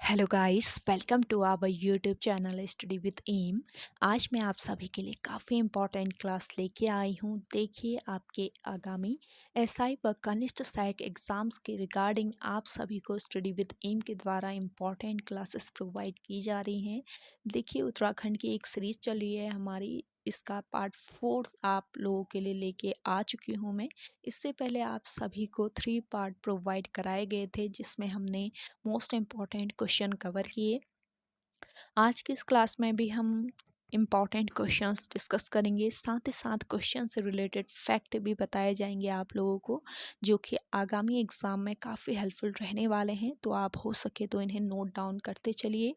Hello guys, welcome to our YouTube channel study with M. आज मैं आप सभी के लिए काफ़ी इम्पॉर्टेंट क्लास लेके आई हूँ। देखिए, आपके आगामी एसआई व कनिष्ठ सहायक एग्ज़ाम्स के रिगार्डिंग आप सभी को स्टडी विद एम के द्वारा इम्पॉर्टेंट क्लासेस प्रोवाइड की जा रही हैं। देखिए, उत्तराखंड की एक सीरीज़ चल रही है हमारी, इसका पार्ट 4 आप लोगों के लिए लेके आ चुकी हूँ मैं। इससे पहले आप सभी को 3 पार्ट प्रोवाइड कराए गए थे, जिसमें हमने मोस्ट इम्पॉर्टेंट क्वेश्चन कवर किए। आज की इस क्लास में भी हम इम्पॉर्टेंट क्वेश्चंस डिस्कस करेंगे, साथ ही साथ क्वेश्चन से रिलेटेड फैक्ट भी बताए जाएंगे आप लोगों को, जो कि आगामी एग्ज़ाम में काफ़ी हेल्पफुल रहने वाले हैं। तो आप हो सके तो इन्हें नोट डाउन करते चलिए।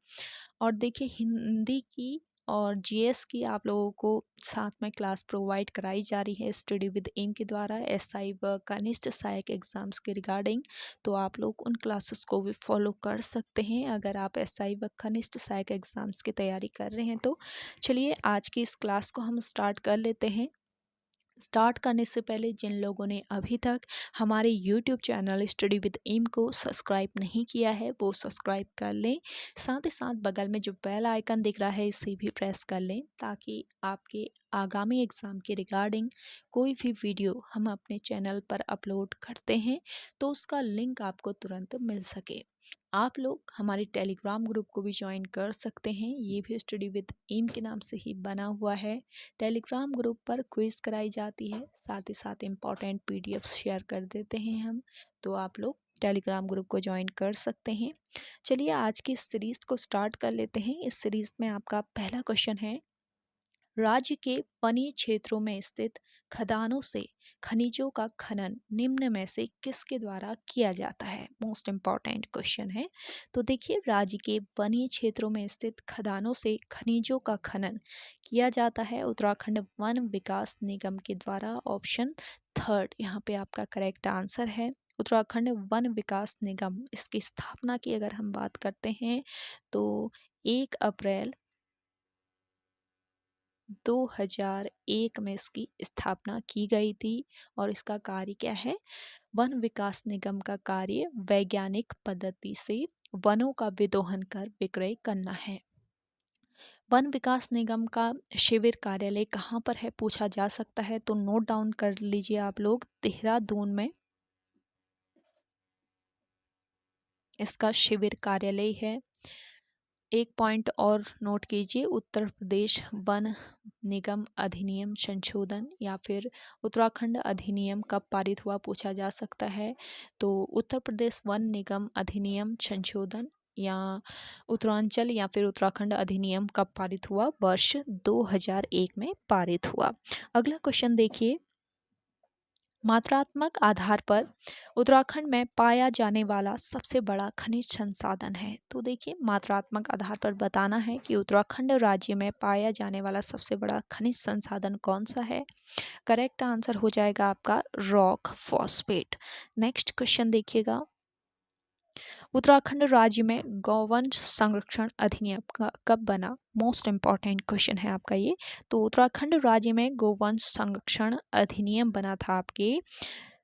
और देखिए, हिंदी की और जीएस की आप लोगों को साथ में क्लास प्रोवाइड कराई जा रही है स्टडी विद एम के द्वारा एसआई व कनिष्ठ सहायक एग्ज़ाम्स के रिगार्डिंग। तो आप लोग उन क्लासेस को भी फॉलो कर सकते हैं अगर आप एसआई व कनिष्ठ सहायक एग्ज़ाम्स की तैयारी कर रहे हैं तो। चलिए, आज की इस क्लास को हम स्टार्ट कर लेते हैं। स्टार्ट करने से पहले जिन लोगों ने अभी तक हमारे YouTube channel study with M को सब्सक्राइब नहीं किया है, वो सब्सक्राइब कर लें। साथ ही साथ बगल में जो बेल आइकन दिख रहा है, इसे भी प्रेस कर लें, ताकि आपके आगामी एग्ज़ाम के रिगार्डिंग कोई भी वीडियो हम अपने चैनल पर अपलोड करते हैं तो उसका लिंक आपको तुरंत मिल सके। आप लोग हमारे टेलीग्राम ग्रुप को भी ज्वाइन कर सकते हैं, ये भी स्टडी विद एम के नाम से ही बना हुआ है। टेलीग्राम ग्रुप पर क्विज़ कराई जाती है, साथ ही साथ इम्पॉर्टेंट पीडीएफ्स शेयर कर देते हैं हम। तो आप लोग टेलीग्राम ग्रुप को ज्वाइन कर सकते हैं। चलिए, आज की इस सीरीज़ को स्टार्ट कर लेते हैं। इस सीरीज़ में आपका पहला क्वेश्चन है, राज्य के वनीय क्षेत्रों में स्थित खदानों से खनिजों का खनन निम्न में से किसके द्वारा किया जाता है। मोस्ट इम्पॉर्टेंट क्वेश्चन है। तो देखिए, राज्य के वनीय क्षेत्रों में स्थित खदानों से खनिजों का खनन किया जाता है उत्तराखंड वन विकास निगम के द्वारा। ऑप्शन थर्ड यहाँ पे आपका करेक्ट आंसर है। उत्तराखंड वन विकास निगम, इसकी स्थापना की अगर हम बात करते हैं तो 1 अप्रैल 2001 में इसकी स्थापना की गई थी। और इसका कार्य क्या है? वन विकास निगम का कार्य वैज्ञानिक पद्धति से वनों का विदोहन कर विक्रय करना है। वन विकास निगम का शिविर कार्यालय कहाँ पर है, पूछा जा सकता है, तो नोट डाउन कर लीजिए आप लोग, देहरादून में इसका शिविर कार्यालय है। एक पॉइंट और नोट कीजिए, उत्तर प्रदेश वन निगम अधिनियम संशोधन या फिर उत्तराखंड अधिनियम कब पारित हुआ, पूछा जा सकता है। तो उत्तर प्रदेश वन निगम अधिनियम संशोधन या उत्तरांचल या फिर उत्तराखंड अधिनियम कब पारित हुआ, वर्ष 2001 में पारित हुआ। अगला क्वेश्चन देखिए, मात्रात्मक आधार पर उत्तराखंड में पाया जाने वाला सबसे बड़ा खनिज संसाधन है। तो देखिए, मात्रात्मक आधार पर बताना है कि उत्तराखंड राज्य में पाया जाने वाला सबसे बड़ा खनिज संसाधन कौन सा है। करेक्ट आंसर हो जाएगा आपका रॉक फॉस्फेट। नेक्स्ट क्वेश्चन देखिएगा, उत्तराखंड राज्य में गौवंश संरक्षण अधिनियम कब बना। मोस्ट इम्पॉर्टेंट क्वेश्चन है आपका ये। तो उत्तराखंड राज्य में गौवंश संरक्षण अधिनियम बना था आपके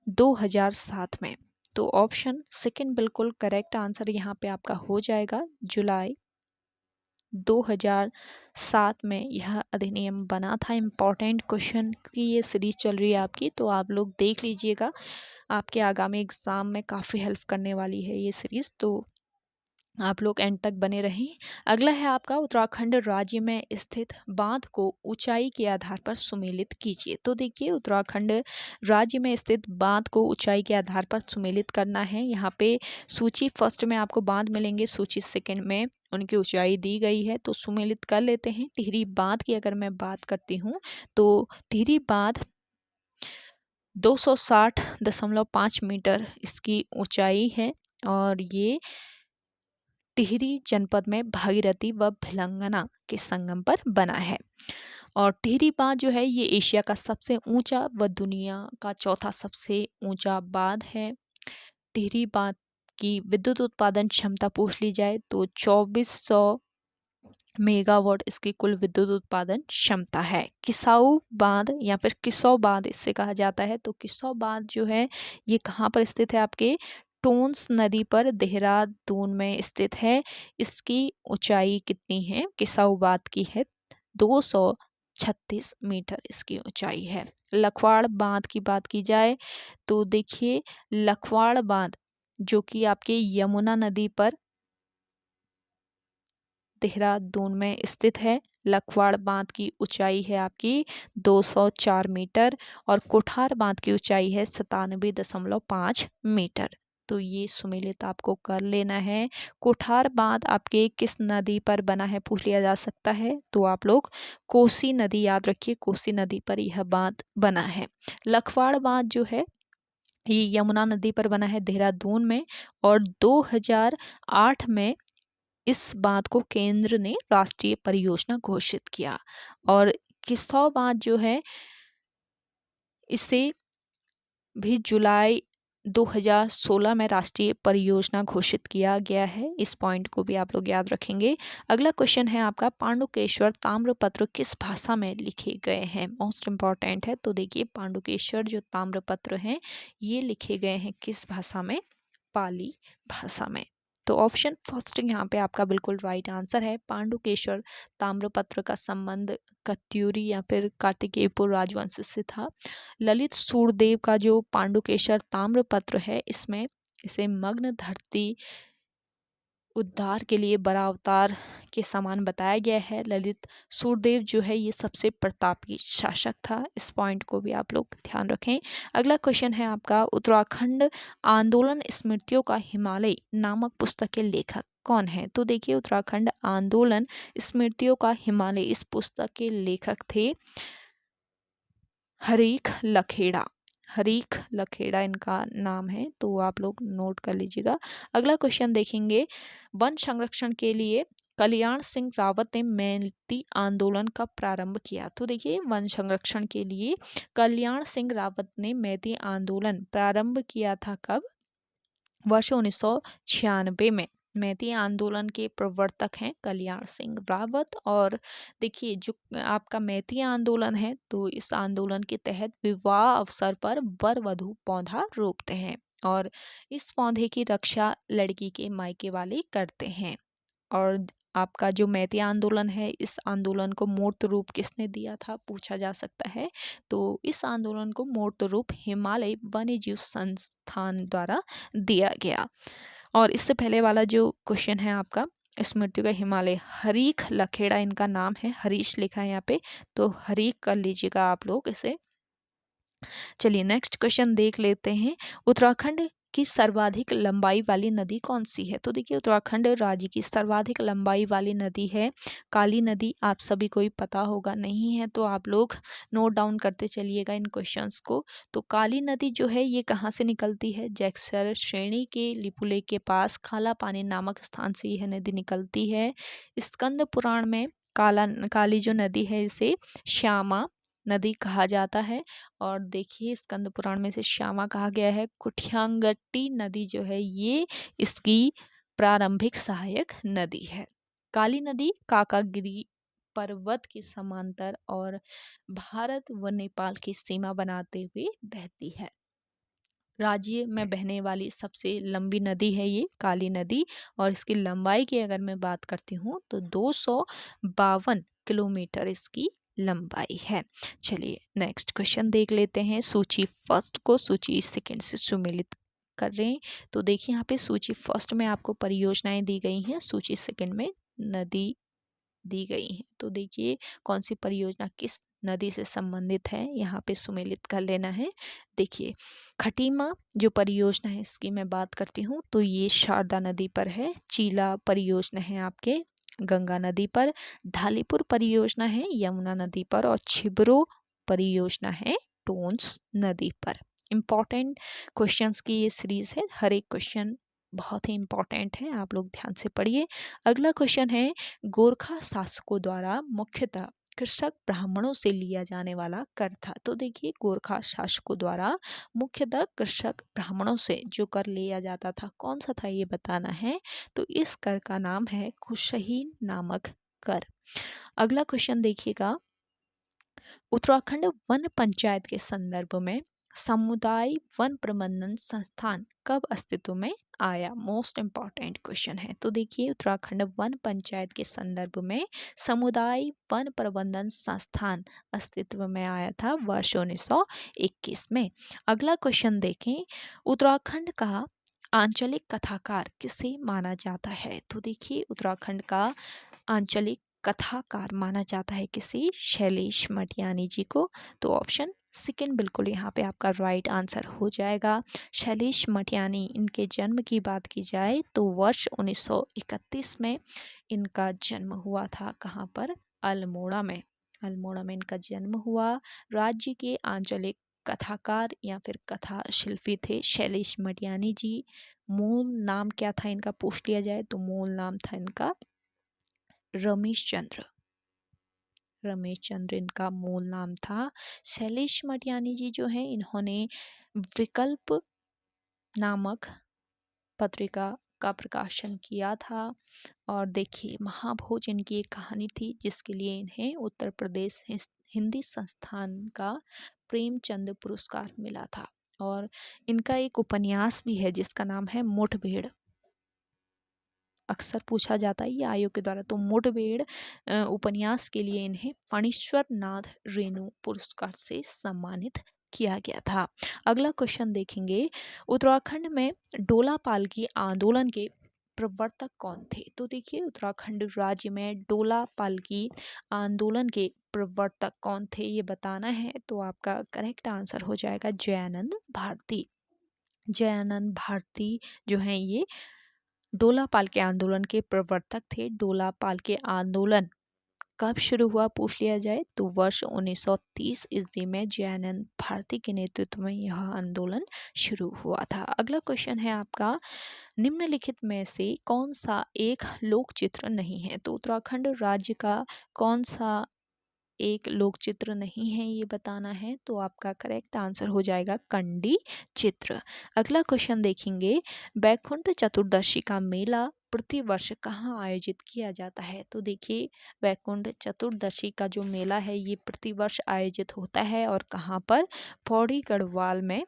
2007 में। तो ऑप्शन सेकंड बिल्कुल करेक्ट आंसर यहाँ पे आपका हो जाएगा, जुलाई 2007 में यह अधिनियम बना था। इम्पॉर्टेंट क्वेश्चन की ये सीरीज चल रही है आपकी, तो आप लोग देख लीजिएगा, आपके आगामी एग्ज़ाम में काफ़ी हेल्प करने वाली है ये सीरीज़, तो आप लोग एंड तक बने रहें। अगला है आपका, उत्तराखंड राज्य में स्थित बांध को ऊंचाई के आधार पर सुमेलित कीजिए। तो देखिए, उत्तराखंड राज्य में स्थित बांध को ऊंचाई के आधार पर सुमेलित करना है। यहाँ पे सूची फर्स्ट में आपको बांध मिलेंगे, सूची सेकंड में उनकी ऊंचाई दी गई है, तो सुमेलित कर लेते हैं। टिहरी बांध की अगर मैं बात करती हूँ तो टिहरी बांध 260.5 मीटर इसकी ऊंचाई है, और ये टिहरी जनपद में भागीरथी व भिलंगना के संगम पर बना है। और टिहरी बांध जो है, ये एशिया का सबसे ऊंचा व दुनिया का चौथा सबसे ऊंचा बांध है। टिहरी बांध की विद्युत उत्पादन क्षमता पूछ ली जाए तो 2400 मेगावाट इसकी कुल विद्युत उत्पादन क्षमता है। किसाऊ बांध या फिर किसौ बांध इससे कहा जाता है। तो किसौ बांध जो है, ये कहाँ पर स्थित है, आपके टोंस नदी पर देहरादून में स्थित है। इसकी ऊंचाई कितनी है? किसाऊ बात की है 236 मीटर इसकी ऊंचाई है। लखवाड़ बांध की बात की जाए तो देखिए लखवाड़ बांध जो कि आपके यमुना नदी पर देहरादून में स्थित है। लखवाड़ बांध की ऊंचाई है आपकी 204 मीटर और कोठार बांध की ऊंचाई है 97.5 मीटर। तो ये सुमेलित आपको कर लेना है। कोठार बांध आपके किस नदी पर बना है पूछ लिया जा सकता है, तो आप लोग कोसी नदी याद रखिए, कोसी नदी पर यह बांध बना है। लखवाड़ बांध जो है ये यमुना नदी पर बना है देहरादून में और 2008 में इस बांध को केंद्र ने राष्ट्रीय परियोजना घोषित किया। और किस्सौ बांध जो है इसे भी जुलाई 2016 में राष्ट्रीय परियोजना घोषित किया गया है। इस पॉइंट को भी आप लोग याद रखेंगे। अगला क्वेश्चन है आपका पांडुकेश्वर ताम्रपत्र किस भाषा में लिखे गए हैं? मोस्ट इंपॉर्टेंट है। तो देखिए पांडुकेश्वर जो ताम्रपत्र हैं ये लिखे गए हैं किस भाषा में? पाली भाषा में। तो ऑप्शन फर्स्ट यहाँ पे आपका बिल्कुल राइट आंसर है। पांडुकेश्वर ताम्रपत्र का संबंध कत्यूरी या फिर कार्तिकेयपुर राजवंश से था। ललित सूरदेव का जो पांडुकेश्वर ताम्रपत्र है इसमें इसे मग्न धरती उद्धार के लिए बड़ा अवतार के समान बताया गया है। ललित सूरदेव जो है ये सबसे प्रतापी शासक था। इस पॉइंट को भी आप लोग ध्यान रखें। अगला क्वेश्चन है आपका उत्तराखंड आंदोलन स्मृतियों का हिमालय नामक पुस्तक के लेखक कौन है? तो देखिए उत्तराखंड आंदोलन स्मृतियों का हिमालय इस पुस्तक के लेखक थे हरीख लखेड़ा। हरीख लखेड़ा इनका नाम है, तो आप लोग नोट कर लीजिएगा। अगला क्वेश्चन देखेंगे वन संरक्षण के लिए कल्याण सिंह रावत ने मैती आंदोलन कब प्रारंभ किया? तो देखिए वन संरक्षण के लिए कल्याण सिंह रावत ने मैती आंदोलन प्रारंभ किया था कब? वर्ष 1996 में। मैती आंदोलन के प्रवर्तक हैं कल्याण सिंह रावत। और देखिए जो आपका मैती आंदोलन है तो इस आंदोलन के तहत विवाह अवसर पर वर वधू पौधा रोपते हैं और इस पौधे की रक्षा लड़की के मायके वाले करते हैं। और आपका जो मैती आंदोलन है इस आंदोलन को मूर्त रूप किसने दिया था पूछा जा सकता है। तो इस आंदोलन को मूर्त रूप हिमालय वन्यजीव संस्थान द्वारा दिया गया। और इससे पहले वाला जो क्वेश्चन है आपका स्मृतियों का हिमालय हरीख लखेड़ा इनका नाम है, हरीश लिखा है यहाँ पे, तो हरीख कर लीजिएगा आप लोग इसे। चलिए नेक्स्ट क्वेश्चन देख लेते हैं। उत्तराखंड की सर्वाधिक लंबाई वाली नदी कौन सी है? तो देखिए उत्तराखंड राज्य की सर्वाधिक लंबाई वाली नदी है काली नदी। आप सभी को ही पता होगा, नहीं है तो आप लोग नोट डाउन करते चलिएगा इन क्वेश्चंस को। तो काली नदी जो है ये कहाँ से निकलती है? जैक्सर श्रेणी के लिपुले के पास खाला पानी नामक स्थान से यह नदी निकलती है। स्कंद पुराण में काली जो नदी है इसे श्यामा नदी कहा जाता है। और देखिए स्कंद पुराण में से श्यामा कहा गया है। कुठियांगट्टी नदी जो है ये इसकी प्रारंभिक सहायक नदी है। काली नदी काकागिरी पर्वत के समांतर और भारत व नेपाल की सीमा बनाते हुए बहती है। राज्य में बहने वाली सबसे लंबी नदी है ये काली नदी और इसकी लंबाई की अगर मैं बात करती हूँ तो 252 किलोमीटर इसकी लंबाई है। चलिए नेक्स्ट क्वेश्चन देख लेते हैं। सूची फर्स्ट को सूची सेकंड से सुमेलित कर रहे हैं। तो देखिए यहाँ पे सूची फर्स्ट में आपको परियोजनाएं दी गई हैं, सूची सेकंड में नदी दी गई हैं। तो देखिए कौन सी परियोजना किस नदी से संबंधित है यहाँ पे सुमेलित कर लेना है। देखिए खटीमा जो परियोजना है इसकी मैं बात करती हूँ तो ये शारदा नदी पर है। चीला परियोजना है आपके गंगा नदी पर। ढालीपुर परियोजना है यमुना नदी पर और छिबरो परियोजना है टोंस नदी पर। इम्पॉर्टेंट क्वेश्चंस की ये सीरीज है, हर एक क्वेश्चन बहुत ही इम्पॉर्टेंट है, आप लोग ध्यान से पढ़िए। अगला क्वेश्चन है गोरखा शासकों द्वारा मुख्यतः कृषक ब्राह्मणों से लिया जाने वाला कर था। तो देखिए गोरखा शासकों द्वारा मुख्यतः कृषक ब्राह्मणों से जो कर लिया जाता था कौन सा था ये बताना है। तो इस कर का नाम है कुशहीन नामक कर। अगला क्वेश्चन देखिएगा उत्तराखंड वन पंचायत के संदर्भ में समुदाय वन प्रबंधन संस्थान कब अस्तित्व में आया? मोस्ट इम्पॉर्टेंट क्वेश्चन है। तो देखिए, उत्तराखंड वन पंचायत के संदर्भ में समुदाय वन प्रबंधन संस्थान अस्तित्व में आया था वर्ष 1921 में। अगला क्वेश्चन देखें, उत्तराखंड का आंचलिक कथाकार किसे माना जाता है? तो देखिए, उत्तराखंड का आंचलिक कथाकार माना जाता है किसी शैलेश मटियानी जी को। तो ऑप्शन सेकेंड बिल्कुल यहाँ पे आपका राइट आंसर हो जाएगा। शैलेश मटियानी, इनके जन्म की बात की जाए तो वर्ष 1931 में इनका जन्म हुआ था। कहाँ पर? अल्मोड़ा में। अल्मोड़ा में इनका जन्म हुआ। राज्य के आंचलिक कथाकार या फिर कथा शिल्पी थे शैलेश मटियानी जी। मूल नाम क्या था इनका पूछ लिया जाए तो मूल नाम था इनका रमेश चंद्र। रमेश चंद्र इनका मूल नाम था। शैलेश मटियानी जी जो हैं, इन्होंने विकल्प नामक पत्रिका का प्रकाशन किया था। और देखिए, महाभोज इनकी एक कहानी थी जिसके लिए इन्हें उत्तर प्रदेश हिंदी संस्थान का प्रेमचंद पुरस्कार मिला था। और इनका एक उपन्यास भी है जिसका नाम है मुठभेड़। अक्सर पूछा जाता है ये आयोग के द्वारा। तो मुठभेड़ उपन्यास के लिए इन्हें फणीश्वर नाथ रेणु पुरस्कार से सम्मानित किया गया था। अगला क्वेश्चन देखेंगे, उत्तराखंड में डोला पालकी आंदोलन के प्रवर्तक कौन थे? तो देखिए, उत्तराखंड राज्य में डोला पालकी आंदोलन के प्रवर्तक कौन थे ये बताना है। तो आपका करेक्ट आंसर हो जाएगा जयानंद भारती। जयानंद भारती जो हैं ये डोला पालकी आंदोलन के प्रवर्तक थे। डोला पालकी आंदोलन कब शुरू हुआ पूछ लिया जाए तो वर्ष 1930 ईस्वी में जयानंद भारती के नेतृत्व में यह आंदोलन शुरू हुआ था। अगला क्वेश्चन है आपका, निम्नलिखित में से कौन सा एक लोक चित्र नहीं है? तो उत्तराखंड राज्य का कौन सा एक लोक चित्र नहीं है ये बताना है। तो आपका करेक्ट आंसर हो जाएगा कंडी चित्र। अगला क्वेश्चन देखेंगे, बैकुंठ चतुर्दशी का मेला प्रतिवर्ष कहाँ आयोजित किया जाता है? तो देखिए, बैकुंठ चतुर्दशी का जो मेला है ये प्रतिवर्ष आयोजित होता है। और कहाँ पर? पौड़ी गढ़वाल में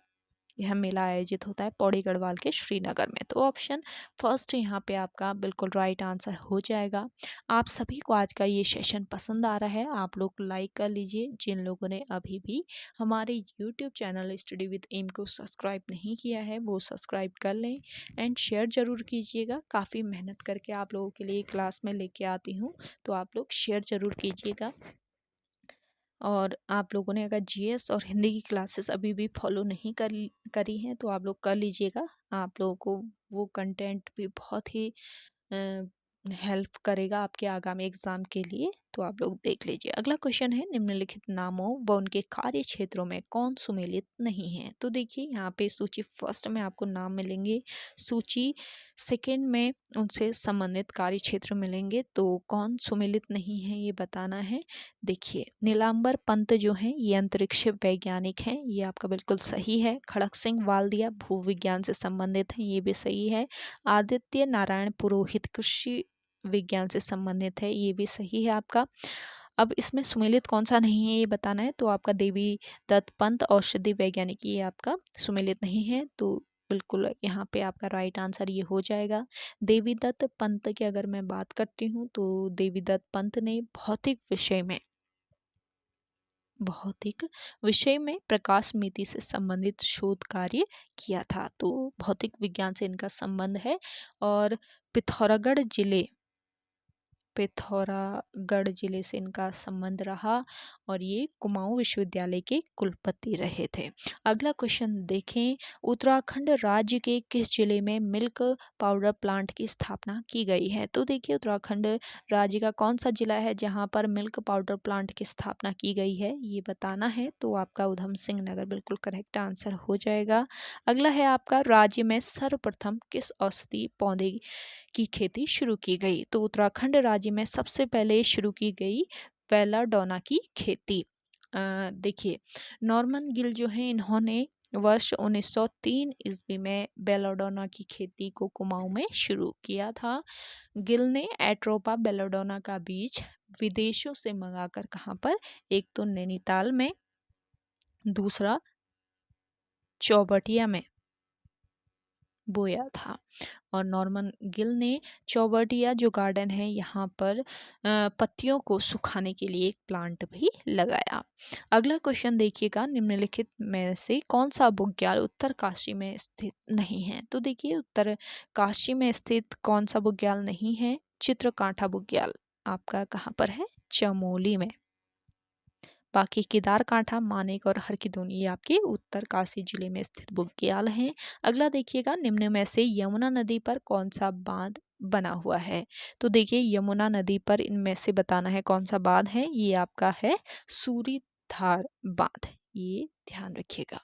यह मेला आयोजित होता है, पौड़ी गढ़वाल के श्रीनगर में। तो ऑप्शन फर्स्ट यहाँ पे आपका बिल्कुल राइट आंसर हो जाएगा। आप सभी को आज का ये सेशन पसंद आ रहा है, आप लोग लाइक कर लीजिए। जिन लोगों ने अभी भी हमारे YouTube channel study with M को सब्सक्राइब नहीं किया है वो सब्सक्राइब कर लें एंड शेयर ज़रूर कीजिएगा। काफ़ी मेहनत करके आप लोगों के लिए क्लास में लेके आती हूँ, तो आप लोग शेयर ज़रूर कीजिएगा। और आप लोगों ने अगर जीएस और हिंदी की क्लासेस अभी भी फॉलो नहीं करी हैं तो आप लोग कर लीजिएगा। आप लोगों को वो कंटेंट भी बहुत ही हेल्प करेगा आपके आगामी एग्जाम के लिए, तो आप लोग देख लीजिए। अगला क्वेश्चन है, निम्नलिखित नामों व उनके कार्य क्षेत्रों में कौन सुमेलित नहीं है? तो देखिए, यहाँ पे सूची फर्स्ट में आपको नाम मिलेंगे, सूची सेकंड में उनसे संबंधित कार्य क्षेत्र मिलेंगे। तो कौन सुमेलित नहीं है ये बताना है। देखिए, नीलांबर पंत जो हैं ये अंतरिक्ष वैज्ञानिक हैं, ये आपका बिल्कुल सही है। खड़क सिंह वाल्दिया भूविज्ञान से संबंधित हैं, ये भी सही है। आदित्य नारायण पुरोहित कृषि विज्ञान से संबंधित है, ये भी सही है आपका। अब इसमें सुमेलित कौन सा नहीं है ये बताना है। तो आपका देवी दत्त पंत औषधि वैज्ञानिक ये आपका सुमेलित नहीं है। तो बिल्कुल यहाँ पे आपका राइट आंसर ये हो जाएगा। देवी दत्त पंत की अगर मैं बात करती हूँ तो देवी दत्त पंत ने भौतिक विषय में प्रकाश मिति से संबंधित शोध कार्य किया था। तो भौतिक विज्ञान से इनका संबंध है। और पिथौरागढ़ जिले से इनका संबंध रहा और ये कुमाऊं विश्वविद्यालय के कुलपति रहे थे। अगला क्वेश्चन देखें, उत्तराखंड राज्य के किस जिले में मिल्क पाउडर प्लांट की स्थापना की गई है? तो देखिए, उत्तराखंड राज्य का कौन सा जिला है जहां पर मिल्क पाउडर प्लांट की स्थापना की गई है ये बताना है। तो आपका उधम सिंह नगर बिल्कुल करेक्ट आंसर हो जाएगा। अगला है आपका, राज्य में सर्वप्रथम किस औषधि पौधे की खेती शुरू की गई? तो उत्तराखंड राज्य में सबसे पहले शुरू की गई बेलाडोना की खेती। देखिए, नॉर्मन गिल जो हैं इन्होंने वर्ष 1903 ईस्वी में बेलाडोना की खेती को कुमाऊं में शुरू किया था। गिल ने एट्रोपा बेलाडोना का बीज विदेशों से मंगाकर कहाँ पर? एक तो नैनीताल में, दूसरा चौबटिया में बोया था। और नॉर्मन गिल ने चौबटिया जो गार्डन है यहाँ पर पत्तियों को सुखाने के लिए एक प्लांट भी लगाया। अगला क्वेश्चन देखिएगा, निम्नलिखित में से कौन सा बुग्याल उत्तर काशी में स्थित नहीं है? तो देखिए, उत्तर काशी में स्थित कौन सा बुग्याल नहीं है? चित्रकांठा बुग्याल आपका कहाँ पर है? चमोली में। बाकी केदारकांठा, मानेक और हरकी ये आपके उत्तर काशी जिले में स्थित बुग्याल हैं। अगला देखिएगा, निम्न में से यमुना नदी पर कौन सा बांध बना हुआ है? तो देखिए, यमुना नदी पर इनमें से बताना है कौन सा बांध है। ये आपका है सूरीधार बांध, ये ध्यान रखिएगा।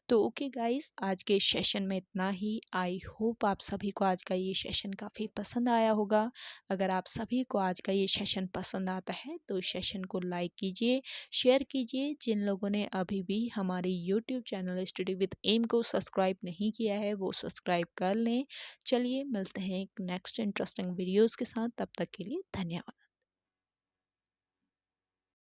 तो ओके गाइस, आज के सेशन में इतना ही। आई होप आप सभी को आज का ये सेशन काफ़ी पसंद आया होगा। अगर आप सभी को आज का ये सेशन पसंद आता है तो इस सेशन को लाइक कीजिए, शेयर कीजिए। जिन लोगों ने अभी भी हमारे YouTube channel study with M को सब्सक्राइब नहीं किया है वो सब्सक्राइब कर लें। चलिए मिलते हैं एक नेक्स्ट इंटरेस्टिंग वीडियोज़ के साथ, तब तक के लिए धन्यवाद।